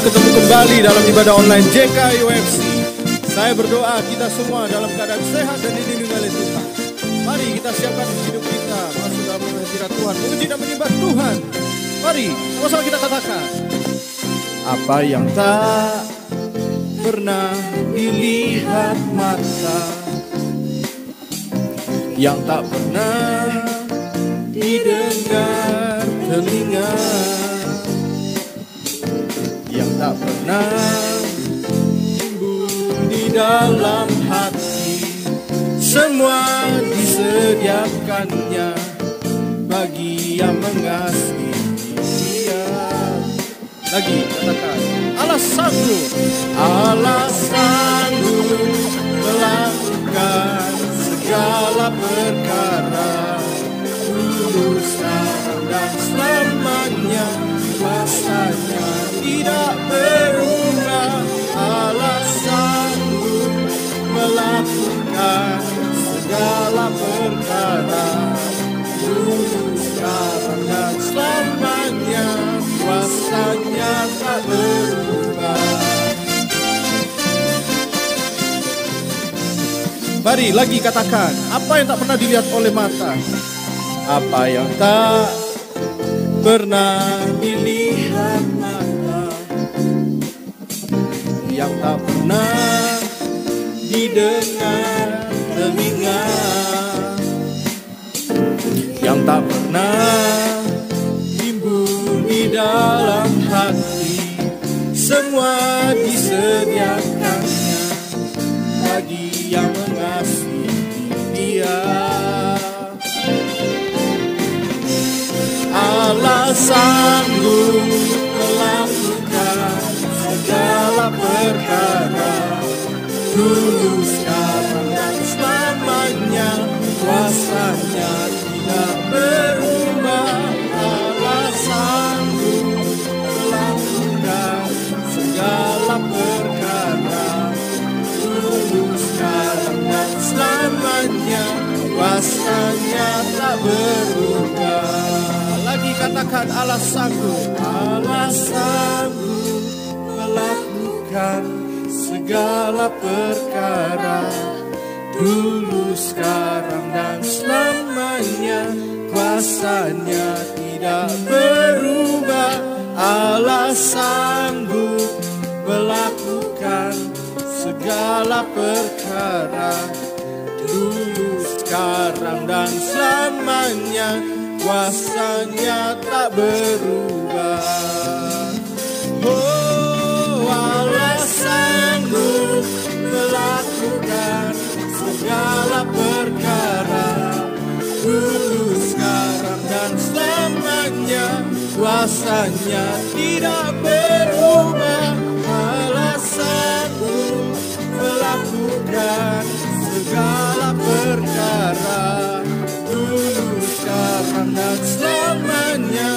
ketemu kembali dalam ibadah online JKUFC. Saya berdoa kita semua dalam keadaan sehat dan dilindungi oleh Tuhan. Mari kita siapkan hidup kita masuk dalam hadirat Tuhan, memuji dan menyembah Tuhan. Mari sama-sama kita katakan, apa yang tak pernah dilihat mata, yang tak pernah didengar telinga, yang tak pernah timbul di dalam hati, semua disediakannya bagi yang mengasihi Dia. Lagi katakan, Allah sanggup, Allah sanggup melakukan segala perkara, dulu, sekarang dan selamanya. Kuasanya tidak berubah, Allah sanggup melakukan segala perkara, dulu, sekarang dan selamanya. Kuasanya tak berubah. Mari lagi katakan, apa yang tak pernah dilihat oleh mata, apa yang tak pernah dilihat mata, yang tak pernah didengar telinga, yang tak pernah timbul di dalam hati, semua disediakannya bagi yang mengasihi Dia. Allah sanggup melakukan segala perkara, dulu, sekarang dan selamanya. Kuasanya tidak berubah, Allah sanggup melakukan segala perkara, dulu, sekarang dan selamanya. Kuasanya tak berubah. Lagi katakan, Allah sanggup, Allah sanggup melakukan segala perkara, dulu, sekarang dan selamanya. Kuasanya tidak berubah, Allah sanggup melakukan segala perkara, dulu, sekarang dan selamanya. Kuasanya tak berubah. Oh, Allah sanggup melakukan segala perkara, dulu, sekarang dan selamanya. Kuasanya tidak berubah, Allah sanggup melakukan segala perkara, dulu, sekarang dan selamanya.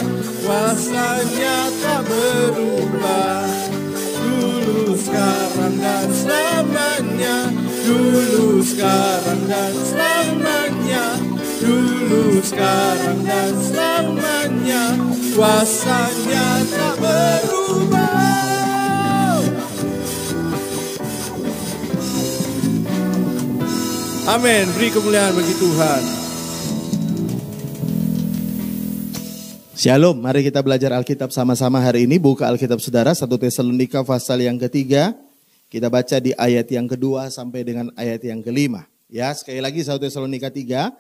Kuasanya tak berubah, dulu, sekarang dan selamanya. Dulu, sekarang dan selamanya. Dulu, sekarang dan selamanya. Kuasanya tak berubah. Amin. Beri kemuliaan bagi Tuhan. Shalom, mari kita belajar Alkitab sama-sama hari ini. Buka Alkitab saudara, 1 Tesalonika pasal yang ketiga. Kita baca di ayat yang kedua sampai dengan ayat yang kelima. Ya, sekali lagi 1 Tesalonika 3,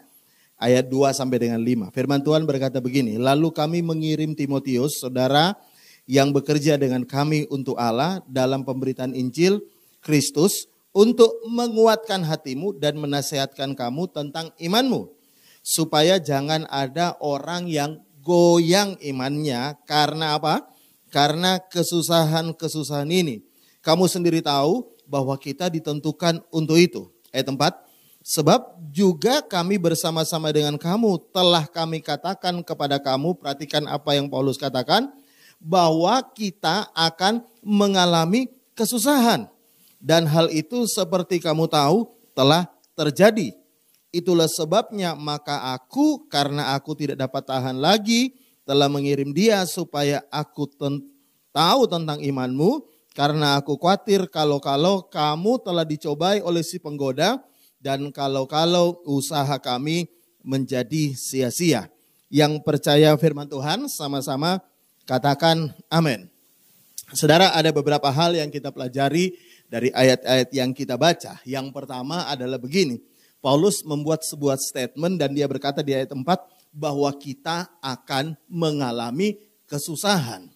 ayat 2 sampai dengan 5. Firman Tuhan berkata begini, lalu kami mengirim Timotius, saudara yang bekerja dengan kami untuk Allah dalam pemberitaan Injil Kristus, untuk menguatkan hatimu dan menasehatkan kamu tentang imanmu. Supaya jangan ada orang yang goyang imannya karena apa? Karena kesusahan-kesusahan ini. Kamu sendiri tahu bahwa kita ditentukan untuk itu. Ayat 4. Sebab juga kami bersama-sama dengan kamu telah kami katakan kepada kamu, perhatikan apa yang Paulus katakan, bahwa kita akan mengalami kesusahan. Dan hal itu seperti kamu tahu telah terjadi. Itulah sebabnya maka aku, karena aku tidak dapat tahan lagi, telah mengirim dia supaya aku tahu tentang imanmu, karena aku khawatir kalau-kalau kamu telah dicobai oleh si penggoda, dan kalau-kalau usaha kami menjadi sia-sia. Yang percaya firman Tuhan sama-sama katakan amin. Saudara, ada beberapa hal yang kita pelajari dari ayat-ayat yang kita baca. Yang pertama adalah begini, Paulus membuat sebuah statement dan dia berkata di ayat 4 bahwa kita akan mengalami kesusahan.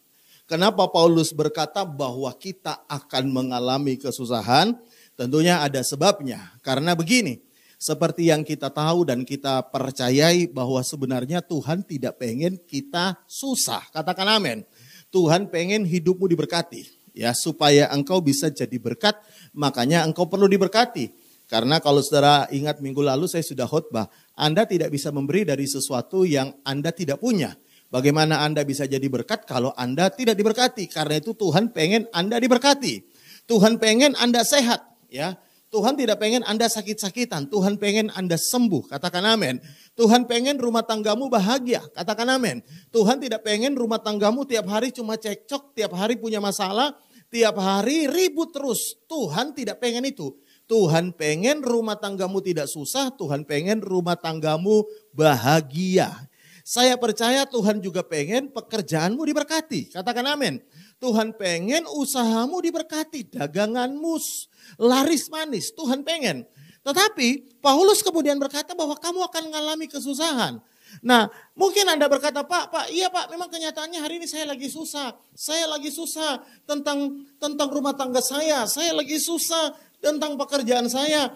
Kenapa Paulus berkata bahwa kita akan mengalami kesusahan? Tentunya ada sebabnya. Karena begini, seperti yang kita tahu dan kita percayai bahwa sebenarnya Tuhan tidak pengen kita susah. Katakan amin. Tuhan pengen hidupmu diberkati. Ya, supaya engkau bisa jadi berkat, makanya engkau perlu diberkati. Karena kalau saudara ingat minggu lalu saya sudah khotbah, Anda tidak bisa memberi dari sesuatu yang Anda tidak punya. Bagaimana Anda bisa jadi berkat kalau Anda tidak diberkati? Karena itu Tuhan pengen Anda diberkati. Tuhan pengen Anda sehat. Ya, Tuhan tidak pengen Anda sakit-sakitan. Tuhan pengen Anda sembuh. Katakan amin. Tuhan pengen rumah tanggamu bahagia. Katakan amin. Tuhan tidak pengen rumah tanggamu tiap hari cuma cekcok, tiap hari punya masalah, tiap hari ribut terus. Tuhan tidak pengen itu. Tuhan pengen rumah tanggamu tidak susah. Tuhan pengen rumah tanggamu bahagia. Saya percaya Tuhan juga pengen pekerjaanmu diberkati. Katakan amin. Tuhan pengen usahamu diberkati. Daganganmu laris manis. Tuhan pengen. Tetapi Paulus kemudian berkata bahwa kamu akan mengalami kesusahan. Nah, mungkin Anda berkata, Pak, iya Pak, memang kenyataannya hari ini saya lagi susah. Saya lagi susah tentang rumah tangga saya. Saya lagi susah tentang pekerjaan saya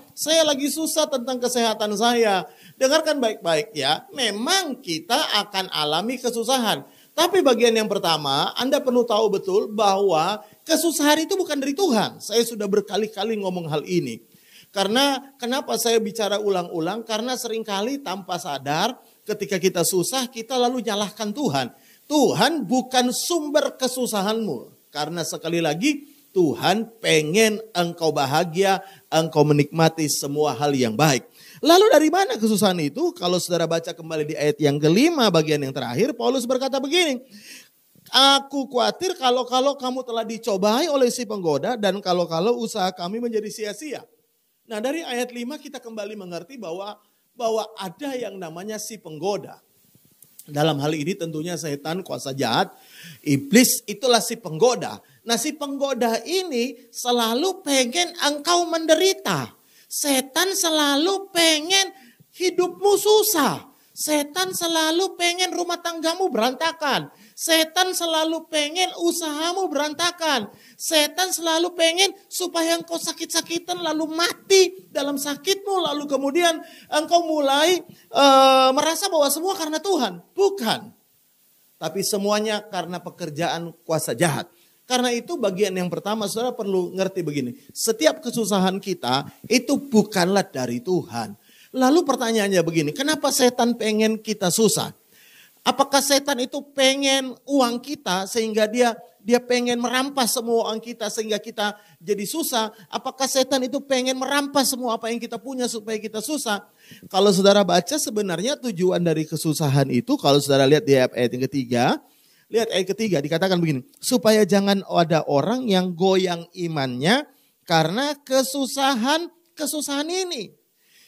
lagi susah tentang kesehatan saya. Dengarkan baik-baik ya, memang kita akan alami kesusahan. Tapi bagian yang pertama, Anda perlu tahu betul bahwa kesusahan itu bukan dari Tuhan. Saya sudah berkali-kali ngomong hal ini. Karena kenapa saya bicara ulang-ulang? Karena seringkali tanpa sadar ketika kita susah, kita lalu nyalahkan Tuhan. Tuhan bukan sumber kesusahanmu. Karena sekali lagi, Tuhan pengen engkau bahagia, engkau menikmati semua hal yang baik. Lalu dari mana kesusahan itu? Kalau saudara baca kembali di ayat yang kelima bagian yang terakhir, Paulus berkata begini. Aku khawatir kalau kamu telah dicobai oleh si penggoda dan kalau usaha kami menjadi sia-sia. Nah dari ayat 5 kita kembali mengerti bahwa ada yang namanya si penggoda. Dalam hal ini tentunya setan, kuasa jahat, iblis itulah si penggoda. Nah si penggoda ini selalu pengen engkau menderita. Setan selalu pengen hidupmu susah. Setan selalu pengen rumah tanggamu berantakan. Setan selalu pengen usahamu berantakan. Setan selalu pengen supaya engkau sakit-sakitan lalu mati dalam sakitmu. Lalu kemudian engkau mulai merasa bahwa semua karena Tuhan. Bukan. Tapi semuanya karena pekerjaan kuasa jahat. Karena itu bagian yang pertama saudara perlu ngerti begini. Setiap kesusahan kita itu bukanlah dari Tuhan. Lalu pertanyaannya begini, kenapa setan pengen kita susah? Apakah setan itu pengen uang kita sehingga dia pengen merampas semua uang kita sehingga kita jadi susah? Apakah setan itu pengen merampas semua apa yang kita punya supaya kita susah? Kalau saudara baca sebenarnya tujuan dari kesusahan itu, kalau saudara lihat di ayat yang ketiga, lihat ayat ketiga dikatakan begini, supaya jangan ada orang yang goyang imannya karena kesusahan ini.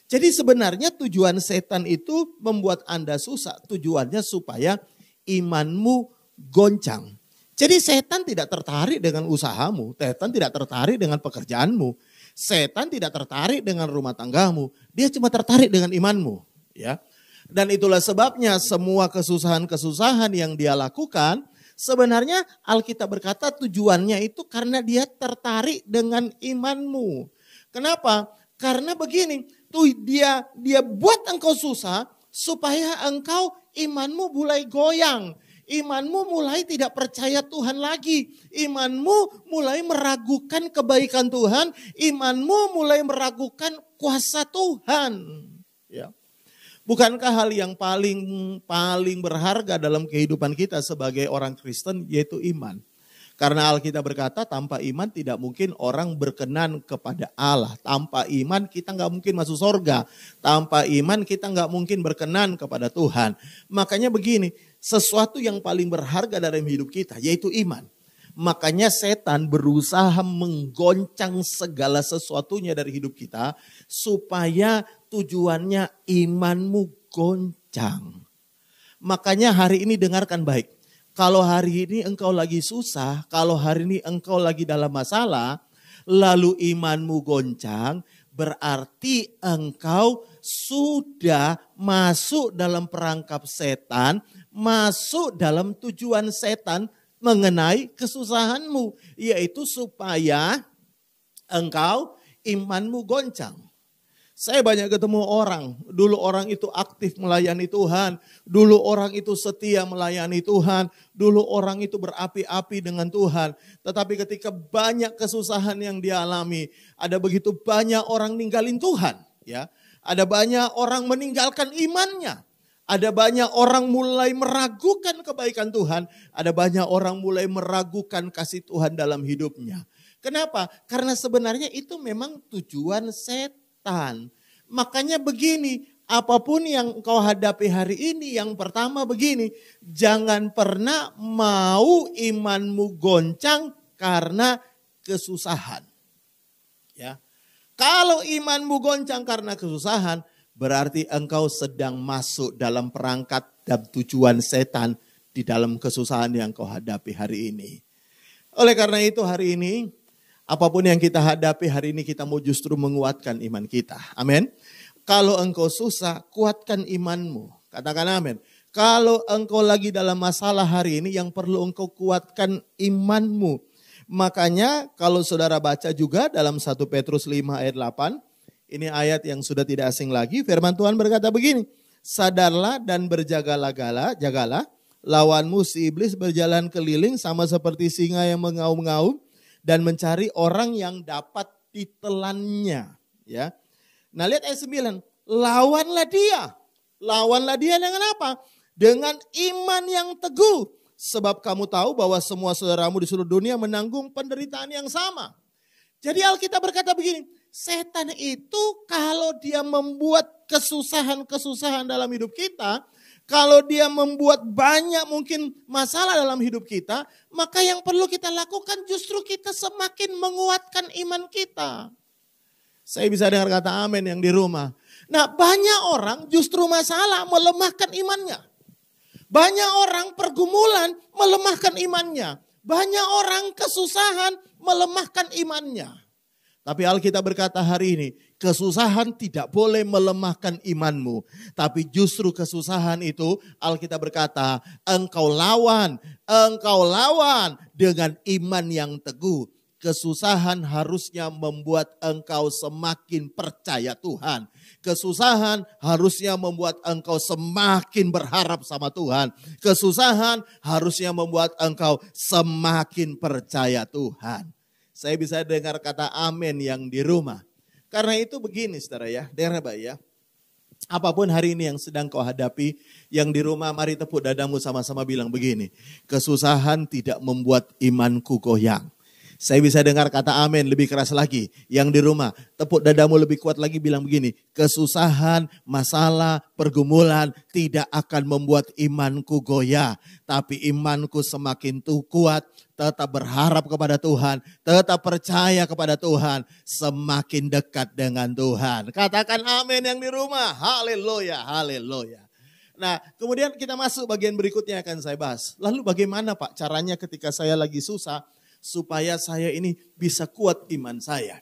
Jadi sebenarnya tujuan setan itu membuat Anda susah. Tujuannya supaya imanmu goncang. Jadi setan tidak tertarik dengan usahamu. Setan tidak tertarik dengan pekerjaanmu. Setan tidak tertarik dengan rumah tanggamu. Dia cuma tertarik dengan imanmu. Ya. Dan itulah sebabnya semua kesusahan-kesusahan yang dia lakukan. Sebenarnya Alkitab berkata tujuannya itu karena dia tertarik dengan imanmu. Kenapa? Karena begini. Dia buat engkau susah supaya engkau imanmu mulai goyang. Imanmu mulai tidak percaya Tuhan lagi. Imanmu mulai meragukan kebaikan Tuhan. Imanmu mulai meragukan kuasa Tuhan. Ya. Bukankah hal yang paling berharga dalam kehidupan kita sebagai orang Kristen yaitu iman? Karena Alkitab berkata tanpa iman tidak mungkin orang berkenan kepada Allah. Tanpa iman kita nggak mungkin masuk surga. Tanpa iman kita nggak mungkin berkenan kepada Tuhan. Makanya begini, sesuatu yang paling berharga dalam hidup kita yaitu iman. Makanya setan berusaha menggoncang segala sesuatunya dari hidup kita supaya tujuannya imanmu goncang. Makanya hari ini dengarkan baik. Kalau hari ini engkau lagi susah, kalau hari ini engkau lagi dalam masalah, lalu imanmu goncang, berarti engkau sudah masuk dalam perangkap setan, masuk dalam tujuan setan mengenai kesusahanmu, yaitu supaya engkau imanmu goncang. Saya banyak ketemu orang, dulu orang itu aktif melayani Tuhan, dulu orang itu setia melayani Tuhan, dulu orang itu berapi-api dengan Tuhan. Tetapi ketika banyak kesusahan yang dialami, ada begitu banyak orang ninggalin Tuhan, ya. Ada banyak orang meninggalkan imannya. Ada banyak orang mulai meragukan kebaikan Tuhan, ada banyak orang mulai meragukan kasih Tuhan dalam hidupnya. Kenapa? Karena sebenarnya itu memang tujuan setan. Makanya begini, apapun yang kau hadapi hari ini, yang pertama begini, jangan pernah mau imanmu goncang karena kesusahan. Ya. Kalau imanmu goncang karena kesusahan, berarti engkau sedang masuk dalam perangkat dan tujuan setan di dalam kesusahan yang kau hadapi hari ini. Oleh karena itu hari ini, apapun yang kita hadapi hari ini kita mau justru menguatkan iman kita. Amin. Kalau engkau susah, kuatkan imanmu. Katakan amin. Kalau engkau lagi dalam masalah hari ini, yang perlu engkau kuatkan imanmu. Makanya kalau saudara baca juga dalam 1 Petrus 5 ayat 8. Ini ayat yang sudah tidak asing lagi. Firman Tuhan berkata begini. Sadarlah dan jagalah. Lawanmu si iblis berjalan keliling sama seperti singa yang mengaum-ngaum dan mencari orang yang dapat ditelannya. Ya. Nah lihat ayat 9. Lawanlah dia. Lawanlah dia dengan apa? Dengan iman yang teguh. Sebab kamu tahu bahwa semua saudaramu di seluruh dunia menanggung penderitaan yang sama. Jadi Alkitab berkata begini. Setan itu kalau dia membuat kesusahan-kesusahan dalam hidup kita, kalau dia membuat banyak mungkin masalah dalam hidup kita, maka yang perlu kita lakukan justru kita semakin menguatkan iman kita. Saya bisa dengar kata amin yang di rumah. Nah banyak orang justru masalah melemahkan imannya. Banyak orang pergumulan melemahkan imannya. Banyak orang kesusahan melemahkan imannya. Tapi Alkitab berkata hari ini, kesusahan tidak boleh melemahkan imanmu. Tapi justru kesusahan itu Alkitab berkata, engkau lawan dengan iman yang teguh. Kesusahan harusnya membuat engkau semakin percaya Tuhan. Kesusahan harusnya membuat engkau semakin berharap sama Tuhan. Kesusahan harusnya membuat engkau semakin percaya Tuhan. Saya bisa dengar kata amin yang di rumah. Karena itu begini saudara ya, dengar baik ya. Apapun hari ini yang sedang kau hadapi, yang di rumah mari tepuk dadamu sama-sama bilang begini. Kesusahan tidak membuat imanku goyang. Saya bisa dengar kata amin lebih keras lagi. Yang di rumah, tepuk dadamu lebih kuat lagi bilang begini. Kesusahan, masalah, pergumulan tidak akan membuat imanku goyah. Tapi imanku semakin kuat, tetap berharap kepada Tuhan, tetap percaya kepada Tuhan, semakin dekat dengan Tuhan. Katakan amin yang di rumah. Haleluya, haleluya. Nah, kemudian kita masuk bagian berikutnya akan saya bahas. Lalu bagaimana Pak caranya ketika saya lagi susah, supaya saya ini bisa kuat iman saya.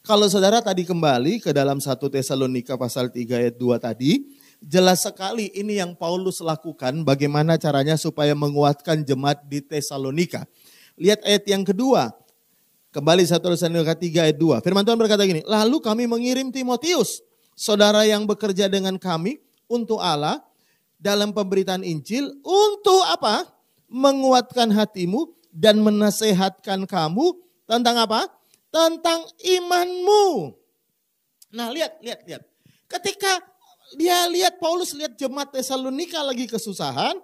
Kalau saudara tadi kembali ke dalam 1 Tesalonika pasal 3 ayat 2 tadi, jelas sekali ini yang Paulus lakukan bagaimana caranya supaya menguatkan jemaat di Tesalonika. Lihat ayat yang kedua, kembali 1 Tesalonika 3 ayat 2. Firman Tuhan berkata gini, lalu kami mengirim Timotius, saudara yang bekerja dengan kami untuk Allah dalam pemberitaan Injil, untuk apa? Menguatkan hatimu dan menasehatkan kamu tentang apa? Tentang imanmu. Nah lihat. Ketika dia lihat Paulus lihat jemaat Tesalonika lagi kesusahan,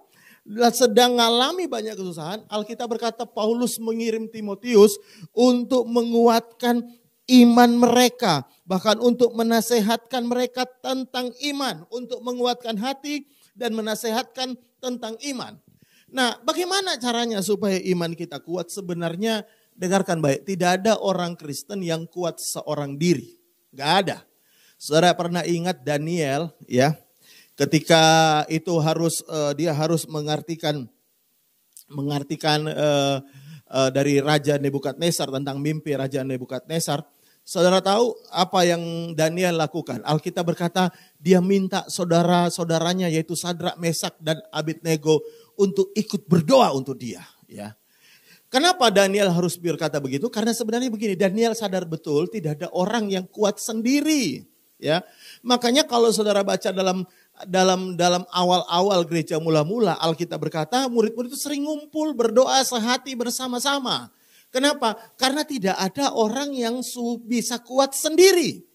sedang mengalami banyak kesusahan. Alkitab berkata Paulus mengirim Timotius untuk menguatkan iman mereka. Bahkan untuk menasehatkan mereka tentang iman. Untuk menguatkan hati dan menasehatkan tentang iman. Nah, bagaimana caranya supaya iman kita kuat? Sebenarnya dengarkan baik, tidak ada orang Kristen yang kuat seorang diri. Gak ada. Saudara pernah ingat Daniel ya, ketika itu dia harus mengartikan dari Raja Nebukadnezar tentang mimpi Raja Nebukadnezar. Saudara tahu apa yang Daniel lakukan? Alkitab berkata dia minta saudara-saudaranya yaitu Sadrak, Mesak dan Abednego untuk ikut berdoa untuk dia. Ya. Kenapa Daniel harus berkata begitu? Karena sebenarnya begini, Daniel sadar betul tidak ada orang yang kuat sendiri. Ya, makanya kalau saudara baca dalam awal-awal gereja mula-mula, Alkitab berkata murid-murid itu sering ngumpul berdoa sehati bersama-sama. Kenapa? Karena tidak ada orang yang bisa kuat sendiri.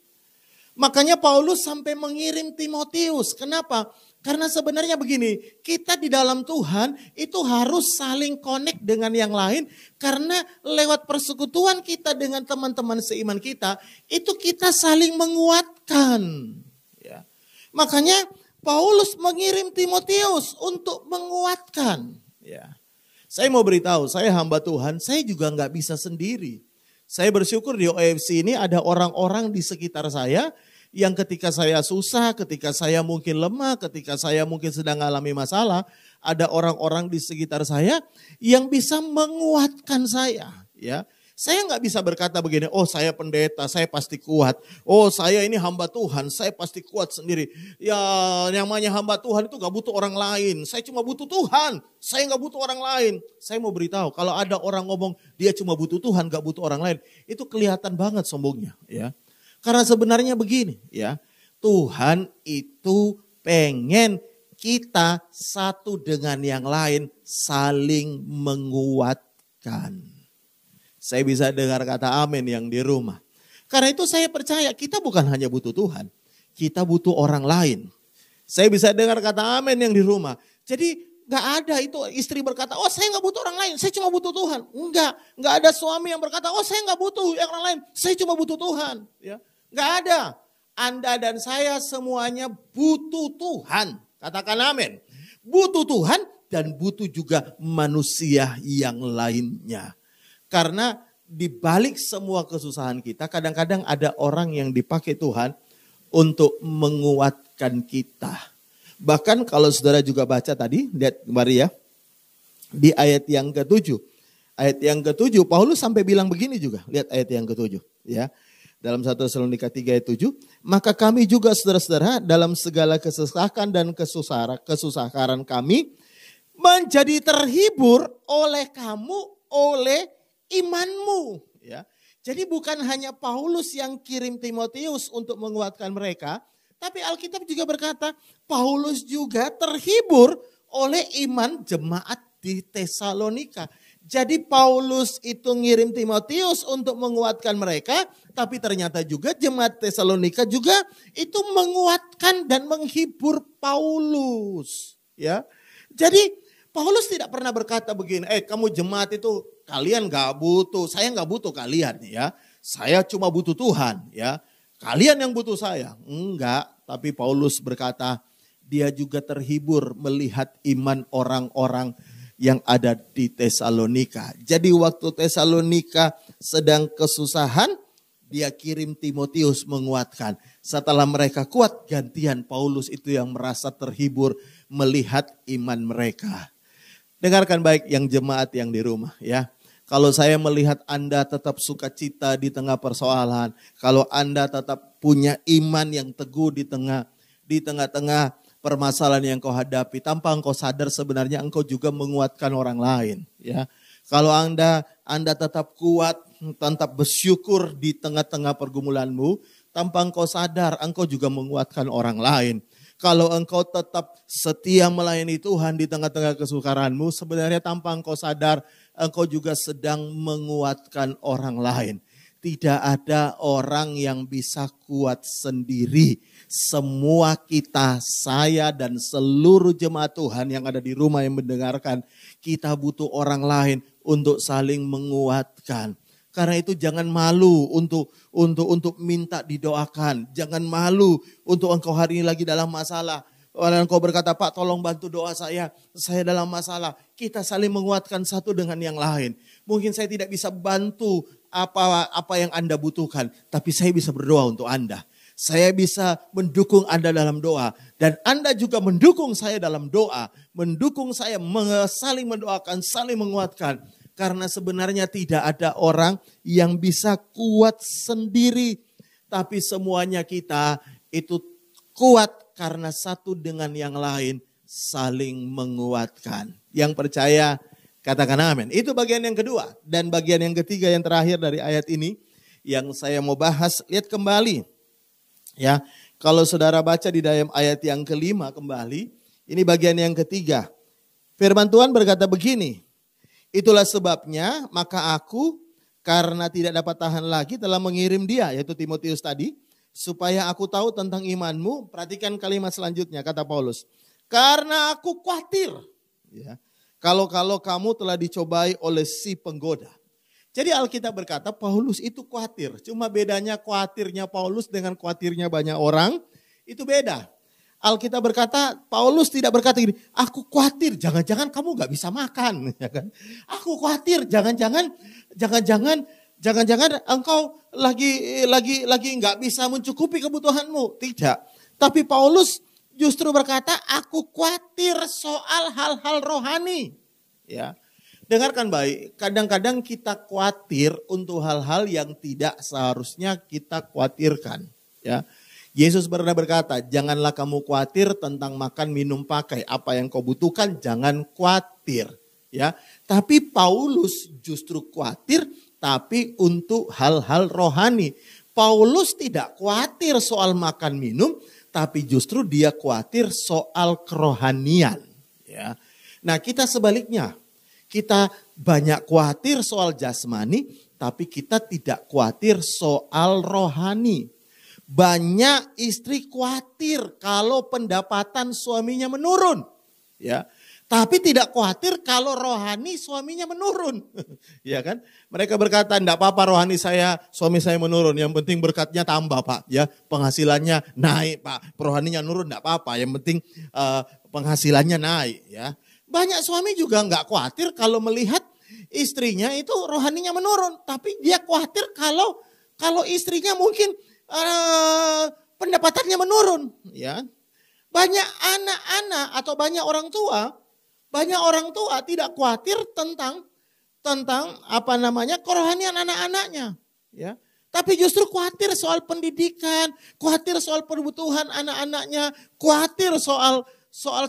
Makanya Paulus sampai mengirim Timotius. Kenapa? Karena sebenarnya begini, kita di dalam Tuhan itu harus saling connect dengan yang lain. Karena lewat persekutuan kita dengan teman-teman seiman kita, itu kita saling menguatkan. Ya. Makanya Paulus mengirim Timotius untuk menguatkan. Ya. Saya mau beritahu, saya hamba Tuhan, saya juga nggak bisa sendiri. Saya bersyukur di OFC ini ada orang-orang di sekitar saya yang ketika saya susah, ketika saya mungkin lemah, ketika saya mungkin sedang mengalami masalah, ada orang-orang di sekitar saya yang bisa menguatkan saya. Ya, saya nggak bisa berkata begini, oh saya pendeta, saya pasti kuat. Oh saya ini hamba Tuhan, saya pasti kuat sendiri. Ya namanya hamba Tuhan itu nggak butuh orang lain. Saya cuma butuh Tuhan, saya nggak butuh orang lain. Saya mau beritahu, kalau ada orang ngomong dia cuma butuh Tuhan, nggak butuh orang lain, itu kelihatan banget sombongnya. Ya. Karena sebenarnya begini ya, Tuhan itu pengen kita satu dengan yang lain saling menguatkan. Saya bisa dengar kata amin yang di rumah. Karena itu saya percaya kita bukan hanya butuh Tuhan, kita butuh orang lain. Saya bisa dengar kata amin yang di rumah. Jadi gak ada itu istri berkata, oh saya gak butuh orang lain, saya cuma butuh Tuhan. Enggak ada suami yang berkata, oh saya gak butuh yang orang lain, saya cuma butuh Tuhan. Ya. Gak ada. Anda dan saya semuanya butuh Tuhan. Katakan amin. Butuh Tuhan dan butuh juga manusia yang lainnya. Karena di balik semua kesusahan kita, kadang-kadang ada orang yang dipakai Tuhan untuk menguatkan kita. Bahkan kalau saudara juga baca tadi, lihat kembali ya, di ayat yang ke-7. Ayat yang ke-7, Paulus sampai bilang begini juga, lihat ayat yang ke-7 ya. Dalam 1 Tesalonika 3 ayat 7, maka kami juga saudara-saudara dalam segala kesesakan dan kesusahan kami menjadi terhibur oleh kamu, oleh imanmu. Ya. Jadi bukan hanya Paulus yang kirim Timotius untuk menguatkan mereka, tapi Alkitab juga berkata Paulus juga terhibur oleh iman jemaat di Tesalonika. Jadi Paulus itu ngirim Timotius untuk menguatkan mereka, tapi ternyata juga jemaat Tesalonika juga itu menguatkan dan menghibur Paulus. Ya, jadi Paulus tidak pernah berkata begini, kamu jemaat itu kalian gak butuh, saya gak butuh kalian ya, saya cuma butuh Tuhan ya, kalian yang butuh saya. Enggak, tapi Paulus berkata dia juga terhibur melihat iman orang-orang yang ada di Tesalonika. Jadi waktu Tesalonika sedang kesusahan, dia kirim Timotius menguatkan. Setelah mereka kuat, gantian Paulus itu yang merasa terhibur melihat iman mereka. Dengarkan baik yang jemaat yang di rumah ya. Kalau saya melihat Anda tetap sukacita di tengah persoalan, kalau Anda tetap punya iman yang teguh di tengah-tengah permasalahan yang kau hadapi, tanpa engkau sadar sebenarnya engkau juga menguatkan orang lain. Ya, kalau Anda tetap kuat, tetap bersyukur di tengah-tengah pergumulanmu, tanpa engkau sadar engkau juga menguatkan orang lain. Kalau engkau tetap setia melayani Tuhan di tengah-tengah kesukaranmu, sebenarnya tanpa engkau sadar engkau juga sedang menguatkan orang lain. Tidak ada orang yang bisa kuat sendiri. Semua kita, saya dan seluruh jemaat Tuhan yang ada di rumah yang mendengarkan, kita butuh orang lain untuk saling menguatkan. Karena itu jangan malu untuk minta didoakan. Jangan malu untuk engkau hari ini lagi dalam masalah. Dan kau berkata, Pak tolong bantu doa saya dalam masalah. Kita saling menguatkan satu dengan yang lain. Mungkin saya tidak bisa bantu apa yang Anda butuhkan, tapi saya bisa berdoa untuk Anda. Saya bisa mendukung Anda dalam doa. Dan Anda juga mendukung saya dalam doa. Mendukung saya saling mendoakan, saling menguatkan. Karena sebenarnya tidak ada orang yang bisa kuat sendiri. Tapi semuanya kita itu kuat karena satu dengan yang lain saling menguatkan. Yang percaya katakan amin. Itu bagian yang kedua. Dan bagian yang ketiga yang terakhir dari ayat ini yang saya mau bahas, lihat kembali. Ya, kalau saudara baca di dalam ayat yang kelima kembali, ini bagian yang ketiga. Firman Tuhan berkata begini, itulah sebabnya maka aku karena tidak dapat tahan lagi telah mengirim dia, yaitu Timotius tadi, supaya aku tahu tentang imanmu. Perhatikan kalimat selanjutnya, kata Paulus. Karena aku khawatir, ya, kalau kamu telah dicobai oleh si penggoda. Jadi Alkitab berkata Paulus itu khawatir. Cuma bedanya khawatirnya Paulus dengan khawatirnya banyak orang, itu beda. Alkitab berkata, Paulus tidak berkata gini, aku khawatir jangan-jangan kamu gak bisa makan. Ya kan? Aku khawatir jangan-jangan engkau lagi nggak bisa mencukupi kebutuhanmu. Tidak. Tapi Paulus justru berkata, aku khawatir soal hal-hal rohani. Ya, dengarkan baik. Kadang-kadang kita khawatir untuk hal-hal yang tidak seharusnya kita khawatirkan. Ya, Yesus pernah berkata, janganlah kamu khawatir tentang makan, minum, pakai. Apa yang kau butuhkan, jangan khawatir. Ya, tapi Paulus justru khawatir. Tapi untuk hal-hal rohani. Paulus tidak khawatir soal makan minum, tapi justru dia khawatir soal kerohanian. Ya. Nah, kita sebaliknya. Kita banyak khawatir soal jasmani, tapi kita tidak khawatir soal rohani. Banyak istri khawatir kalau pendapatan suaminya menurun. Ya. Tapi tidak khawatir kalau rohani suaminya menurun. Ya kan? Mereka berkata, enggak apa-apa rohani suami saya menurun. Yang penting berkatnya tambah Pak. Ya, penghasilannya naik Pak. Rohaninya nurun enggak apa-apa. Yang penting penghasilannya naik. Ya. Banyak suami juga enggak khawatir kalau melihat istrinya itu rohaninya menurun. Tapi dia khawatir kalau istrinya mungkin pendapatannya menurun. Ya. Banyak anak-anak atau banyak orang tua tidak khawatir tentang kerohanian anak-anaknya, ya. Tapi justru khawatir soal pendidikan, khawatir soal kebutuhan anak-anaknya, khawatir soal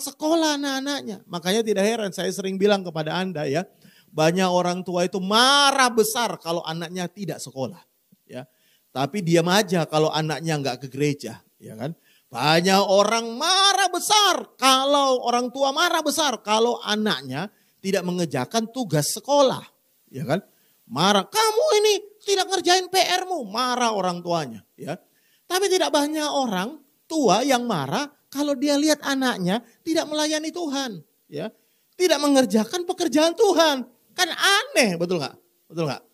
sekolah anak-anaknya. Makanya tidak heran saya sering bilang kepada Anda ya, banyak orang tua itu marah besar kalau anaknya tidak sekolah, ya. Tapi diam aja kalau anaknya enggak ke gereja, ya kan? Banyak orang marah besar kalau orang tua marah besar kalau anaknya tidak mengerjakan tugas sekolah. Ya kan? Marah, kamu ini tidak ngerjain PR-mu, marah orang tuanya. Ya. Tapi tidak banyak orang tua yang marah kalau dia lihat anaknya tidak melayani Tuhan. Ya. Tidak mengerjakan pekerjaan Tuhan. Kan aneh, betul nggak? Betul nggak?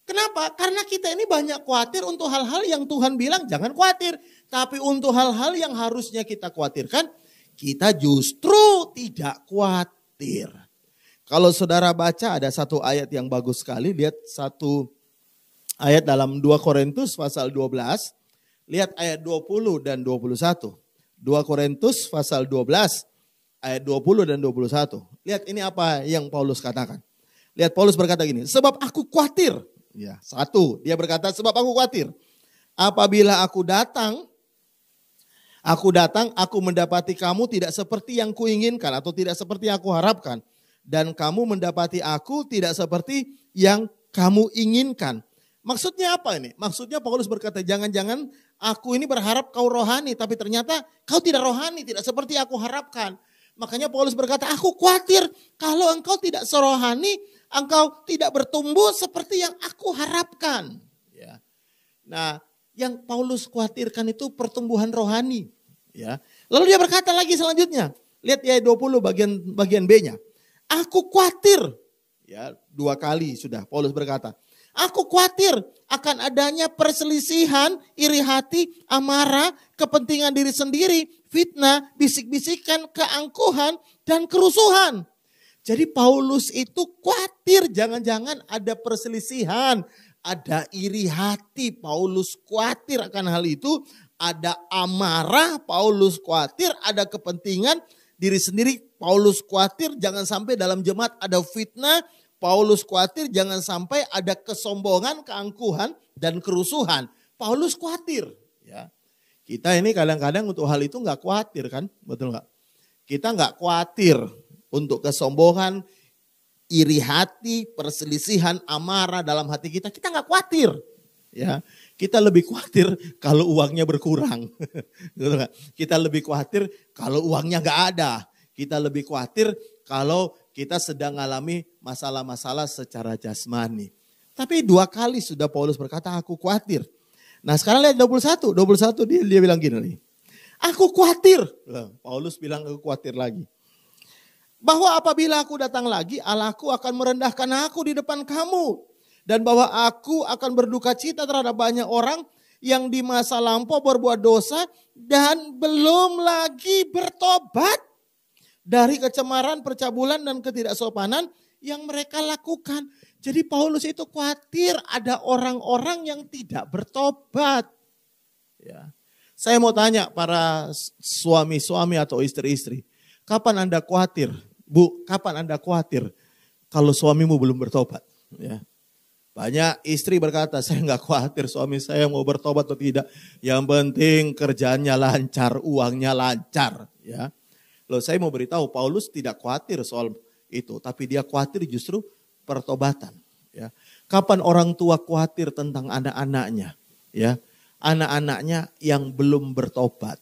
Kenapa? Karena kita ini banyak khawatir untuk hal-hal yang Tuhan bilang jangan khawatir. Tapi untuk hal-hal yang harusnya kita khawatirkan, kita justru tidak khawatir. Kalau saudara baca ada satu ayat yang bagus sekali. Lihat satu ayat dalam 2 Korintus pasal 12. Lihat ayat 20 dan 21. 2 Korintus pasal 12 ayat 20 dan 21. Lihat ini apa yang Paulus katakan. Lihat Paulus berkata gini, sebab aku khawatir. Ya, satu, dia berkata sebab aku khawatir. Apabila aku datang, aku mendapati kamu tidak seperti yang kuinginkan atau tidak seperti yang aku harapkan. Dan kamu mendapati aku tidak seperti yang kamu inginkan. Maksudnya apa ini? Maksudnya Paulus berkata jangan-jangan aku ini berharap kau rohani tapi ternyata kau tidak rohani, tidak seperti aku harapkan. Makanya Paulus berkata aku khawatir kalau engkau tidak serohani, engkau tidak bertumbuh seperti yang aku harapkan. Ya. Nah, yang Paulus khawatirkan itu pertumbuhan rohani. Ya. Lalu dia berkata lagi selanjutnya, lihat ya 20 bagian B-nya. Aku khawatir, ya 2 kali sudah Paulus berkata. Aku khawatir akan adanya perselisihan, iri hati, amarah, kepentingan diri sendiri, fitnah, bisik-bisikan, keangkuhan, dan kerusuhan. Jadi Paulus itu khawatir jangan-jangan ada perselisihan, ada iri hati. Paulus khawatir akan hal itu. Ada amarah, Paulus khawatir, ada kepentingan diri sendiri, Paulus khawatir jangan sampai dalam jemaat ada fitnah, Paulus khawatir jangan sampai ada kesombongan, keangkuhan, dan kerusuhan. Paulus khawatir. Ya. Kita ini kadang-kadang untuk hal itu nggak khawatir kan, betul nggak? Kita nggak khawatir untuk kesombongan, iri hati, perselisihan, amarah dalam hati kita nggak khawatir. Ya, kita lebih khawatir kalau uangnya berkurang. Kita lebih khawatir kalau uangnya nggak ada. Kita lebih khawatir kalau kita sedang mengalami masalah-masalah secara jasmani. Tapi 2 kali sudah Paulus berkata aku khawatir. Nah sekarang lihat 21 dia bilang gini nih. Aku khawatir. Paulus bilang aku khawatir lagi. Bahwa apabila aku datang lagi, Allahku akan merendahkan aku di depan kamu. Dan bahwa aku akan berduka cita terhadap banyak orang yang di masa lampau berbuat dosa dan belum lagi bertobat dari kecemaran, percabulan, dan ketidaksopanan yang mereka lakukan. Jadi Paulus itu khawatir ada orang-orang yang tidak bertobat. Ya. Saya mau tanya para suami-suami atau istri-istri, kapan Anda khawatir? Bu, kapan Anda khawatir kalau suamimu belum bertobat? Ya. Banyak istri berkata, saya nggak khawatir suami saya mau bertobat atau tidak. Yang penting kerjaannya lancar, uangnya lancar. Ya. Loh, saya mau beritahu, Paulus tidak khawatir soal itu. Tapi dia khawatir justru pertobatan. Ya. Kapan orang tua khawatir tentang anak-anaknya? Ya. Anak-anaknya yang belum bertobat.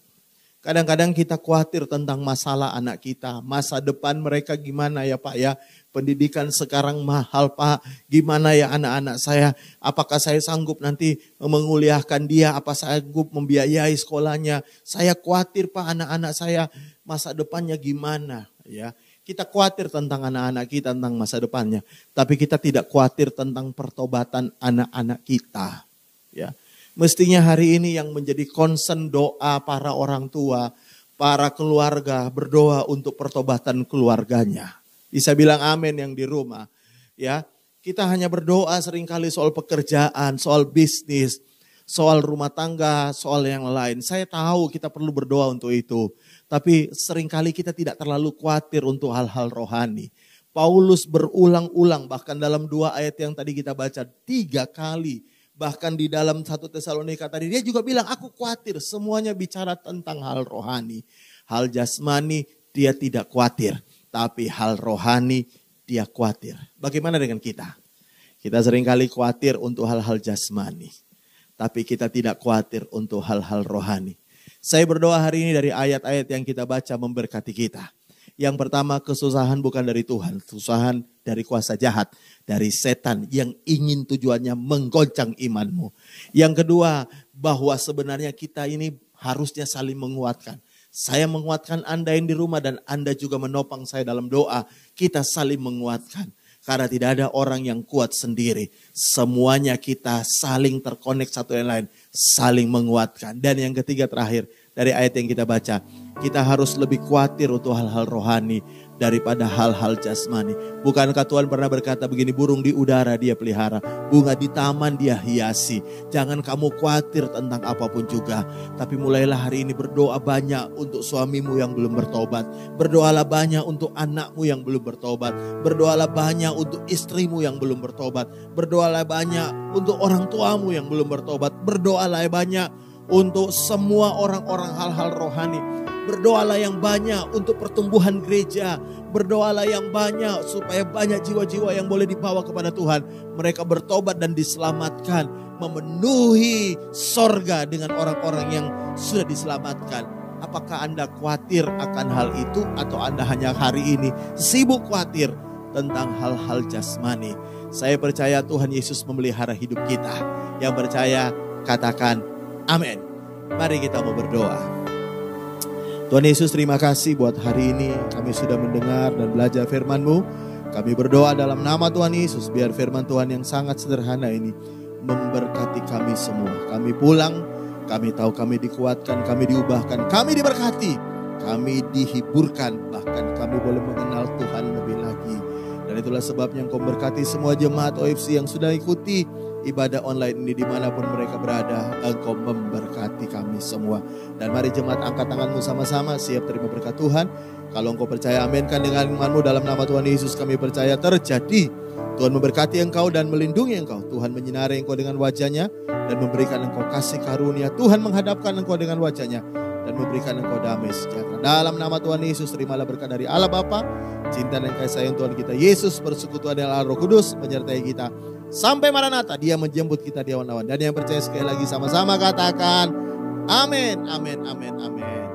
Kadang-kadang kita khawatir tentang masalah anak kita. Masa depan mereka gimana ya Pak ya. Pendidikan sekarang mahal Pak. Gimana ya anak-anak saya. Apakah saya sanggup nanti menguliahkan dia. Apa sanggup membiayai sekolahnya. Saya khawatir Pak anak-anak saya masa depannya gimana. Ya. Kita khawatir tentang anak-anak kita tentang masa depannya. Tapi kita tidak khawatir tentang pertobatan anak-anak kita. Ya. Mestinya hari ini yang menjadi concern doa para orang tua, para keluarga berdoa untuk pertobatan keluarganya. Bisa bilang amin yang di rumah. Ya, kita hanya berdoa seringkali soal pekerjaan, soal bisnis, soal rumah tangga, soal yang lain. Saya tahu kita perlu berdoa untuk itu. Tapi seringkali kita tidak terlalu khawatir untuk hal-hal rohani. Paulus berulang-ulang bahkan dalam 2 ayat yang tadi kita baca 3 kali. Bahkan di dalam 1 Tesalonika tadi dia juga bilang aku khawatir semuanya bicara tentang hal rohani. Hal jasmani dia tidak khawatir. Tapi hal rohani dia khawatir. Bagaimana dengan kita? Kita seringkali khawatir untuk hal-hal jasmani. Tapi kita tidak khawatir untuk hal-hal rohani. Saya berdoa hari ini dari ayat-ayat yang kita baca memberkati kita. Yang pertama kesusahan bukan dari Tuhan. Kesusahan dari kuasa jahat. Dari setan yang ingin tujuannya menggoncang imanmu. Yang kedua bahwa sebenarnya kita ini harusnya saling menguatkan. Saya menguatkan Anda yang di rumah dan Anda juga menopang saya dalam doa. Kita saling menguatkan. Karena tidak ada orang yang kuat sendiri. Semuanya kita saling terkonek satu yang lain. Saling menguatkan. Dan yang ketiga terakhir dari ayat yang kita baca. Kita harus lebih khawatir untuk hal-hal rohani daripada hal-hal jasmani. Bukankah Tuhan pernah berkata begini, burung di udara dia pelihara, bunga di taman dia hiasi. Jangan kamu khawatir tentang apapun juga. Tapi mulailah hari ini berdoa banyak untuk suamimu yang belum bertobat. Berdoalah banyak untuk anakmu yang belum bertobat. Berdoalah banyak untuk istrimu yang belum bertobat. Berdoalah banyak untuk orang tuamu yang belum bertobat. Berdoalah banyak untuk semua orang-orang hal-hal rohani. Berdoalah yang banyak untuk pertumbuhan gereja. Berdoalah yang banyak supaya banyak jiwa-jiwa yang boleh dibawa kepada Tuhan. Mereka bertobat dan diselamatkan. Memenuhi sorga dengan orang-orang yang sudah diselamatkan. Apakah Anda khawatir akan hal itu? Atau Anda hanya hari ini sibuk khawatir tentang hal-hal jasmani? Saya percaya Tuhan Yesus memelihara hidup kita. Yang percaya katakan amin. Mari kita mau berdoa. Tuhan Yesus terima kasih buat hari ini kami sudah mendengar dan belajar firman-Mu. Kami berdoa dalam nama Tuhan Yesus, biar firman Tuhan yang sangat sederhana ini memberkati kami semua. Kami pulang, kami tahu kami dikuatkan, kami diubahkan, kami diberkati, kami dihiburkan, bahkan kami boleh mengenal Tuhan lebih lagi. Dan itulah sebabnya Engkau berkati semua jemaat OFC yang sudah ikuti ibadah online ini dimanapun mereka berada. Engkau memberkati kami semua. Dan mari jemaat angkat tanganmu sama-sama, siap terima berkat Tuhan. Kalau engkau percaya, aminkan dengan imanmu dalam nama Tuhan Yesus. Kami percaya terjadi. Tuhan memberkati engkau dan melindungi engkau. Tuhan menyinari engkau dengan wajahnya dan memberikan engkau kasih karunia. Tuhan menghadapkan engkau dengan wajahnya dan memberikan engkau damai sejahtera. Dalam nama Tuhan Yesus, terimalah berkat dari Allah Bapa, cinta dan kasih sayang Tuhan kita Yesus, persekutuan dengan Allah Roh Kudus menyertai kita sampai Maranatha. Dia menjemput kita di awan-awan. Dan yang percaya sekali lagi sama-sama katakan amin, amin, amin, amin.